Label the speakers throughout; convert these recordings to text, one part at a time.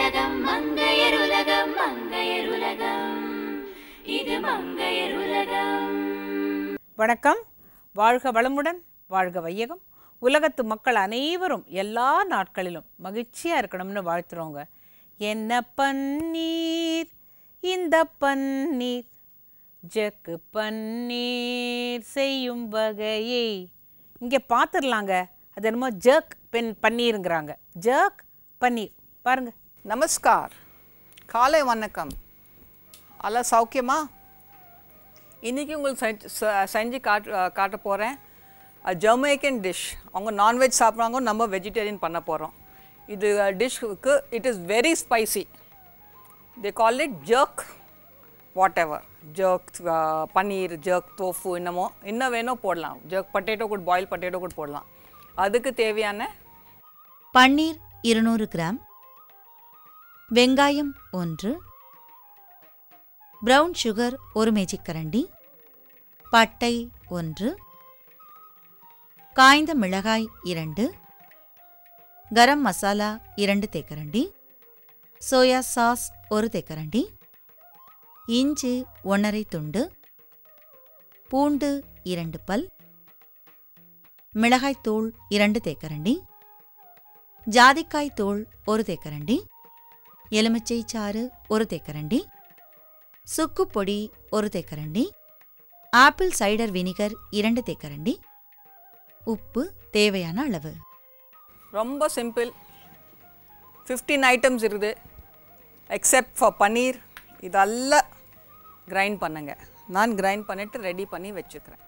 Speaker 1: மங்கையருலகம் மங்கையருலகம் மங்கையருலகம் இது மங்கையருலகம்.
Speaker 2: வணக்கம். வாழ்க வளமுடன், வாழ்க வையகம். உலகத்து மக்கள் அனைவரும் எல்லா நாட்களிலும் மகிழ்ச்சியாக இருக்கணும்னு வாழ்த்துறோங்க. என்ன பன்னீர் இந்த பன்னீர், ஜக்கு பன்னீர் செய்யும் வகையை. இங்கே பார்த்துடலாங்க, அது என்னமோ ஜக் பன்னீருங்கிறாங்க. ஜக் பன்னீர் பாருங்க.
Speaker 3: நமஸ்கார், காலை வணக்கம். அல்ல சௌக்கியமா? இன்றைக்கி உங்களுக்கு செஞ்சு காட்ட போகிறேன் ஜமைக்கன் டிஷ். அவங்க நான்வெஜ் சாப்பிட்றாங்க, நம்ம வெஜிடேரியன் பண்ண போகிறோம். இது டிஷ்க்கு it is very spicy. They call it jerk whatever. Jerk paneer, jerk tofu, இன்னும் வேணும் போடலாம். ஜர்க் பொட்டேட்டோ கூட, பாயில் பொட்டேட்டோ கூட போடலாம். அதுக்கு தேவையான
Speaker 4: பன்னீர் 200 கிராம், வெங்காயம் 1, பிரவுன் சுகர் 1 மேஜிக்கரண்டி, பட்டை 1, காய்ந்த மிளகாய் 2, கரம் மசாலா 2 தேக்கரண்டி, சோயா சாஸ் 1 தேக்கரண்டி, இஞ்சி 1/2 துண்டு, பூண்டு 2 பல், மிளகாய் தூள் 2 தேக்கரண்டி, ஜாதிக்காய் தூள் 1 தேக்கரண்டி, எலுமிச்சை சாறு 1 தேக்கரண்டி, சுக்கு பொடி 1 தேக்கரண்டி, ஆப்பிள் சைடர் வினிகர் 2 தேக்கரண்டி, உப்பு தேவையான அளவு.
Speaker 3: ரொம்ப சிம்பிள். 15 ஐட்டம்ஸ் இருக்குது எக்ஸப்ட் ஃபார் பன்னீர். இதெல்லாம் கிரைண்ட் பண்ணுங்க. நான் கிரைண்ட் பண்ணிவிட்டு ரெடி பண்ணி வச்சுக்கிறேன்.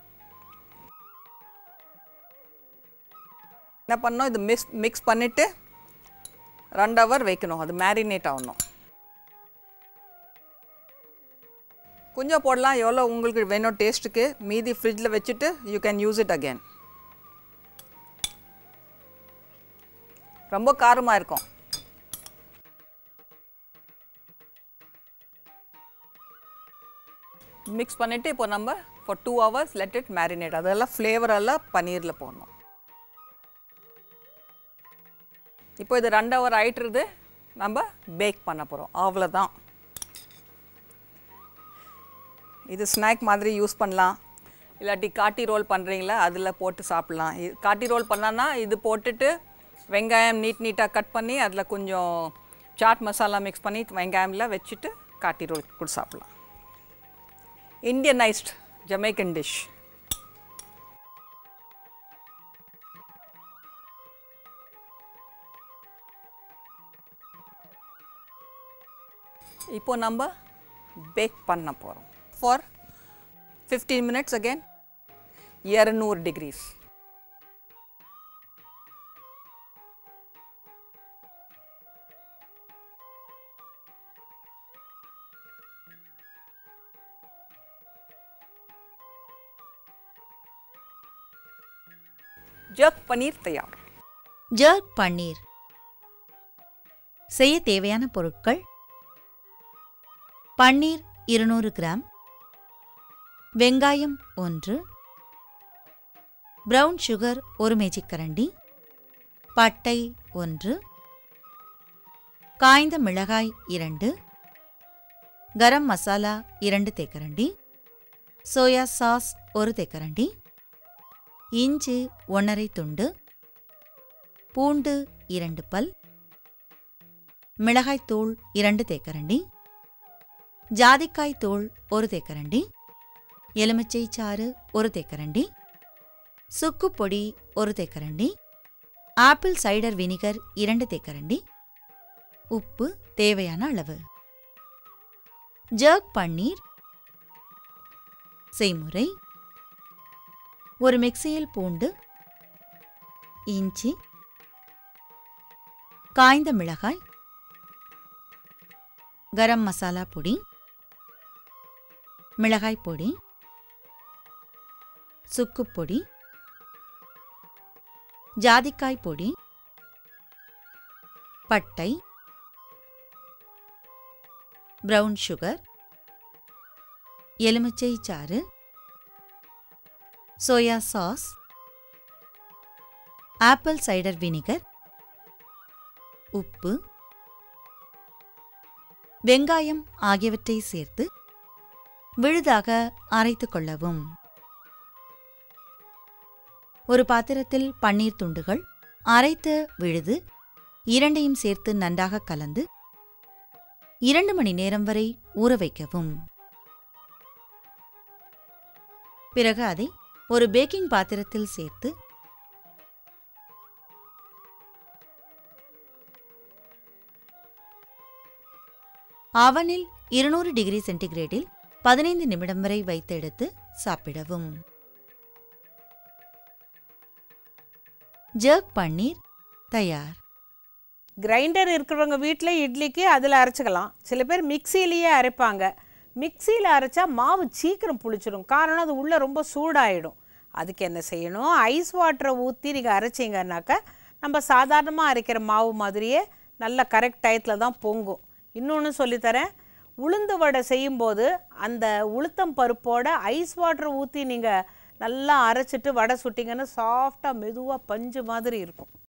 Speaker 3: என்ன பண்ணோம், இது மிக்ஸ் பண்ணிவிட்டு 2 ஹவர் வைக்கணும். அது மேரினேட் ஆகணும். கொஞ்சம் போடலாம், எவ்வளோ உங்களுக்கு வேணும் டேஸ்ட்டுக்கு. மீதி ஃப்ரிட்ஜில் வச்சுட்டு you can use it again. ரொம்ப காரமாக இருக்கும். மிக்ஸ் பண்ணிவிட்டு இப்போ நம்ம for 2 hours let it marinate. அதெல்லாம் ஃப்ளேவரெல்லாம் பன்னீரில் போடணும். இப்போ இது 2 ஹவர் ஆகிட்டுருது. நம்ம பேக் பண்ண போகிறோம். அவ்வளோதான். இது ஸ்நாக் மாதிரி யூஸ் பண்ணலாம். இல்லாட்டி காட்டி ரோல் பண்ணுறீங்களா, அதில் போட்டு சாப்பிட்லாம். காட்டி ரோல் பண்ணான்னா இது போட்டுட்டு வெங்காயம் நீட்டாக கட் பண்ணி அதில் கொஞ்சம் சாட் மசாலா மிக்ஸ் பண்ணி வெங்காயம்லாம் வச்சுட்டு காட்டி ரோல் கூட சாப்பிட்லாம். Indianised Jamaican dish. இப்போ நம்ம பேக் பண்ண போகிறோம் for 15 minutes again, 200 degrees. Jerk paneer தயார்.
Speaker 4: ஜர்க் பன்னீர் செய்ய தேவையான பொருட்கள்: பன்னீர் 200 கிராம், வெங்காயம் 1, பிரவுன் சுகர் 1 மேஜிக்கரண்டி, பட்டை 1, காய்ந்த மிளகாய் 2, கரம் மசாலா 2 தேக்கரண்டி, சோயா சாஸ் 1 தேக்கரண்டி, இஞ்சி 1/2 துண்டு, பூண்டு 2 பல், மிளகாய் தூள் 2 தேக்கரண்டி, ஜாதிக்காய் தூள் 1 தேக்கரண்டி, எலுமிச்சை சாறு 1 தேக்கரண்டி, சுக்கு பொடி 1 தேக்கரண்டி, ஆப்பிள் சைடர் வினிகர் 2 தேக்கரண்டி, உப்பு தேவையான அளவு. ஜர்க் பன்னீர் செய்முறை: ஒரு மிக்சியில் பூண்டு, இஞ்சி, காய்ந்த மிளகாய், கரம் மசாலா பொடி, மிளகாய் பொடி, சுக்கு பொடி, ஜாதிக்காய் பொடி, பட்டை, பிரவுன் சுகர், எலுமிச்சை சாறு, soya sauce, apple cider vinegar, உப்பு, வெங்காயம் ஆகியவற்றை சேர்த்து விழுதாக அரைத்துக் கொள்ளவும். ஒரு பாத்திரத்தில் பன்னீர் துண்டுகள், அரைத்த விழுது இரண்டையும் சேர்த்து நன்றாக கலந்து 2 மணி நேரம் வரை ஊற வைக்கவும். பிறகு அதை ஒரு பேக்கிங் பாத்திரத்தில் சேர்த்து அவனில் 200 டிகிரி சென்டிகிரேடில் 15 நிமிடம் வரை வைத்து எடுத்து சாப்பிடவும். ஜர்க் பன்னீர் தயார்.
Speaker 2: கிரைண்டர் இருக்கிறவங்க வீட்டில் இட்லிக்கு அதில் அரைச்சிக்கலாம். சில பேர் மிக்சியிலேயே அரைப்பாங்க. மிக்சியில் அரைச்சா மாவு சீக்கிரம் புளிச்சிடும். காரணம் அது உள்ளே ரொம்ப சூடாயிடும். அதுக்கு என்ன செய்யணும், ஐஸ் வாட்டரை ஊற்றி நீங்கள் அரைச்சிங்கன்னாக்கா நம்ம சாதாரணமாக அரைக்கிற மாவு மாதிரியே நல்ல கரெக்ட் டயத்தில் தான் பொங்கும். இன்னொன்று சொல்லித்தரேன், உளுந்து வடை செய்யும்போது அந்த உளுத்தம் பருப்போட ஐஸ் வாட்டரை ஊற்றி நீங்கள் நல்லா அரைச்சிட்டு வடை சுட்டிங்கன்னா சாஃப்டாக மெதுவாக பஞ்சு மாதிரி இருக்கும்.